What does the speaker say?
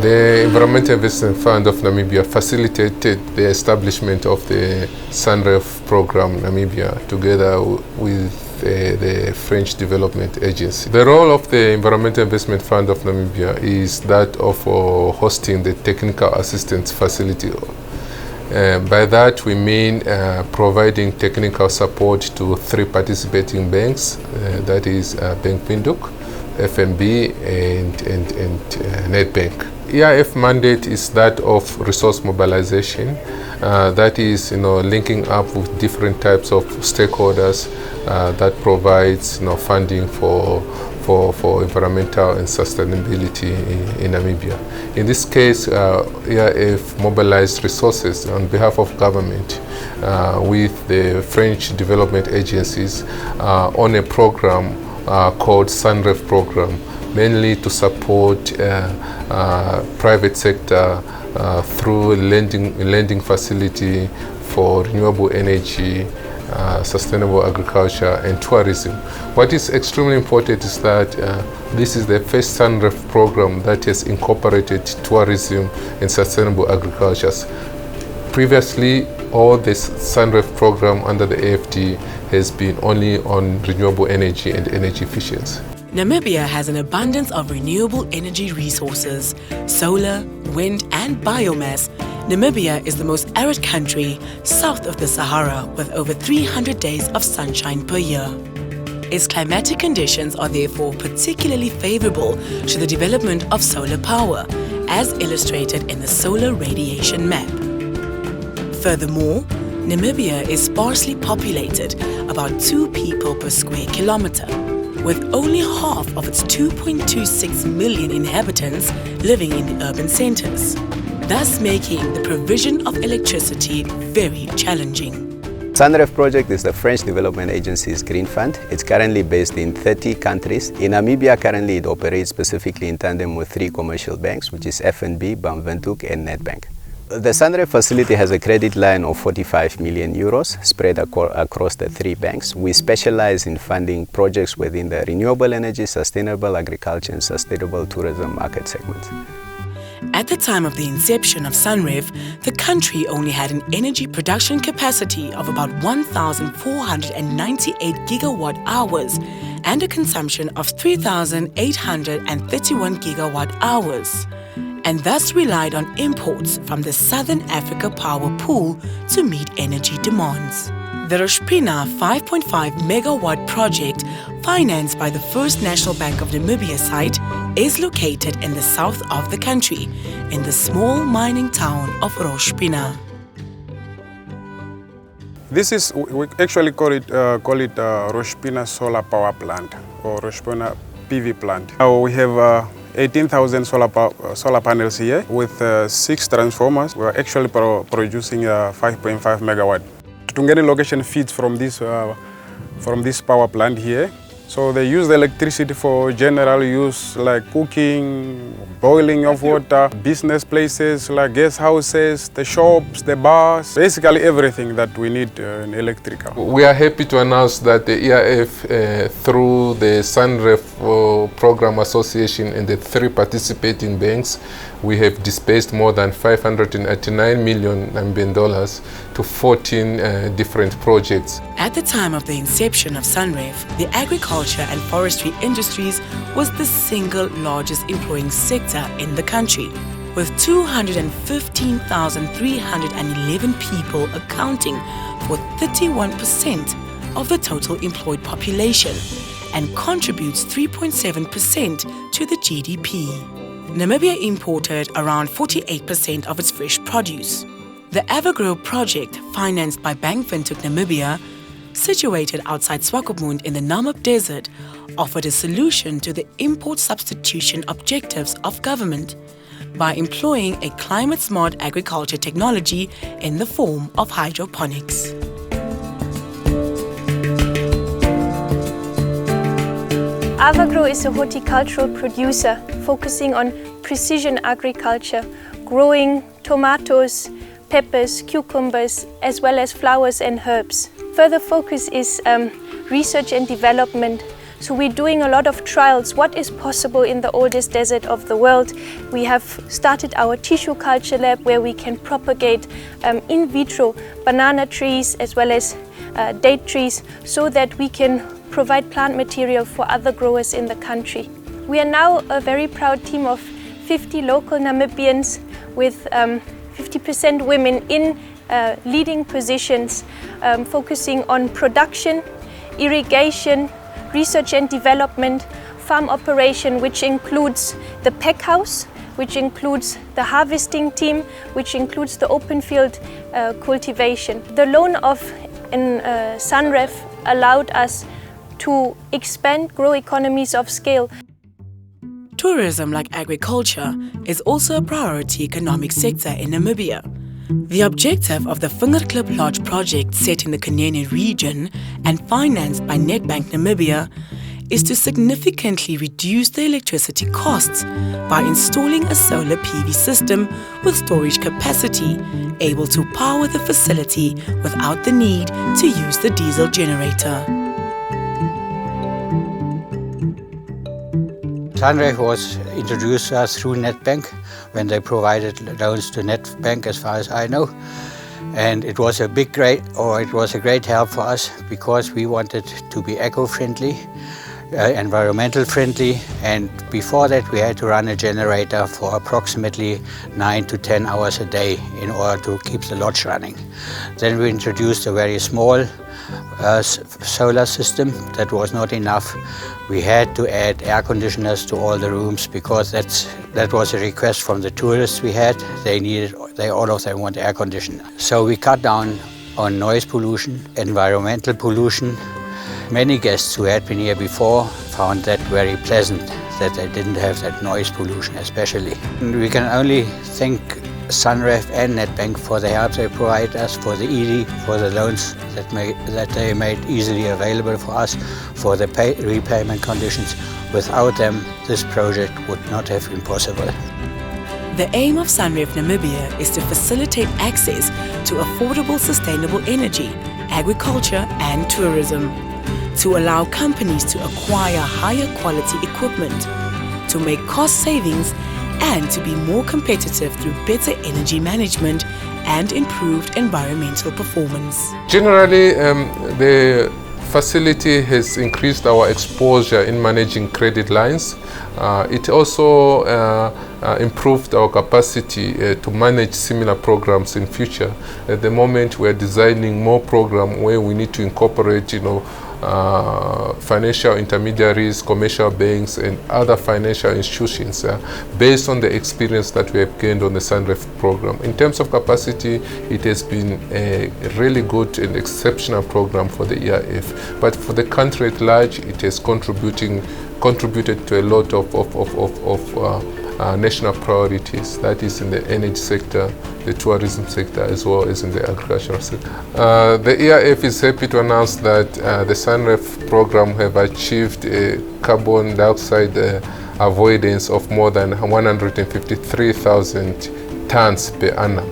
The Environmental Investment Fund of Namibia facilitated the establishment of the SUNREF program Namibia together with the French Development Agency. The role of the Environmental Investment Fund of Namibia is that of hosting the technical assistance facility. By that we mean providing technical support to 3 participating banks, that is Bank Windhoek, FNB and Nedbank. EIF mandate is that of resource mobilization, that is linking up with different types of stakeholders that provides funding for environmental and sustainability in Namibia. In this case, EIF mobilized resources on behalf of government with the French development agencies on a program called SUNREF program, mainly to support private sector through lending facility for renewable energy, sustainable agriculture and tourism. What is extremely important is that this is the first SUNREF program that has incorporated tourism and sustainable agriculture. Previously, all this SUNREF program under the AFD has been only on renewable energy and energy efficiency. Namibia has an abundance of renewable energy resources, solar, wind and biomass. Namibia is the most arid country south of the Sahara with over 300 days of sunshine per year. Its climatic conditions are therefore particularly favorable to the development of solar power, as illustrated in the solar radiation map. Furthermore, Namibia is sparsely populated, about 2 people per square kilometer, with only half of its 2.26 million inhabitants living in the urban centers, thus making the provision of electricity very challenging. SUNREF project is the French Development Agency's green fund. It's currently based in 30 countries. In Namibia, currently it operates specifically in tandem with 3 commercial banks, which is FNB, Bank Windhoek and Nedbank. The SUNREF facility has a credit line of 45 million euros spread across the 3 banks. We specialize in funding projects within the renewable energy, sustainable agriculture and sustainable tourism market segments. At the time of the inception of SUNREF, the country only had an energy production capacity of about 1,498 gigawatt hours and a consumption of 3,831 gigawatt hours, and thus relied on imports from the Southern Africa power pool to meet energy demands. The Roshpina 5.5 megawatt project, financed by the First National Bank of Namibia site, is located in the south of the country, in the small mining town of Roshpina. This is, we actually call it Roshpina Solar Power Plant or Roshpina PV plant. Now we have 18,000 solar panels here with 6 transformers. We are actually producing 5.5 megawatt. Tungeni location feeds from this power plant here. So they use the electricity for general use like cooking, boiling of water, business places like guest houses, the shops, the bars, basically everything that we need in electrical. We are happy to announce that the EIF through the SUNREF Program Association and the 3 participating banks, we have disbursed more than $589 million Namibian dollars to 14 different projects. At the time of the inception of SUNREF, the agriculture and forestry industries was the single largest employing sector in the country, with 215,311 people accounting for 31% of the total employed population and contributes 3.7% to the GDP. Namibia imported around 48% of its fresh produce. The Evergrow project, financed by Bank Windhoek Namibia, situated outside Swakopmund in the Namib Desert, offered a solution to the import substitution objectives of government by employing a climate-smart agriculture technology in the form of hydroponics. Evergrow is a horticultural producer focusing on precision agriculture, growing tomatoes, peppers, cucumbers, as well as flowers and herbs. Further focus is research and development, So we're doing a lot of trials. What is possible in the oldest desert of the world? We have started our tissue culture lab where we can propagate in vitro banana trees as well as date trees so that we can provide plant material for other growers in the country. We are now a very proud team of 50 local Namibians with 50% women in leading positions, focusing on production, irrigation, research and development, farm operation, which includes the pack house, which includes the harvesting team, which includes the open field cultivation. The loan of SUNREF allowed us to expand, grow economies of scale. Tourism, like agriculture, is also a priority economic sector in Namibia. The objective of the Fingerklip Lodge project, set in the Kunene region and financed by Nedbank Namibia, is to significantly reduce the electricity costs by installing a solar PV system with storage capacity, able to power the facility without the need to use the diesel generator. SUNREF was introduced to us through Nedbank when they provided loans to Nedbank, as far as I know. And it was a great help for us because we wanted to be eco-friendly, environmental friendly, and before that we had to run a generator for approximately 9 to 10 hours a day in order to keep the lodge running. Then we introduced a very small solar system. That was not enough. We had to add air conditioners to all the rooms because that was a request from the tourists we had. All of them want air conditioning. So we cut down on noise pollution, environmental pollution. Many guests who had been here before found that very pleasant, that they didn't have that noise pollution especially. And we can only thank SUNREF and Nedbank for the help they provide us, for the ED, for the loans that they made easily available for us, for the repayment conditions. Without them, this project would not have been possible. The aim of SUNREF Namibia is to facilitate access to affordable, sustainable energy, agriculture and tourism, to allow companies to acquire higher quality equipment, to make cost savings and to be more competitive through better energy management and improved environmental performance. Generally, the facility has increased our exposure in managing credit lines. It also improved our capacity to manage similar programs in future. At the moment, we are designing more programs where we need to incorporate, financial intermediaries, commercial banks, and other financial institutions based on the experience that we have gained on the SUNREF program. In terms of capacity, it has been a really good and exceptional program for the ERF. But for the country at large, it has contributed to a lot of national priorities, that is in the energy sector, the tourism sector, as well as in the agricultural sector. The ERF is happy to announce that the SUNREF program have achieved a carbon dioxide avoidance of more than 153,000 tons per annum.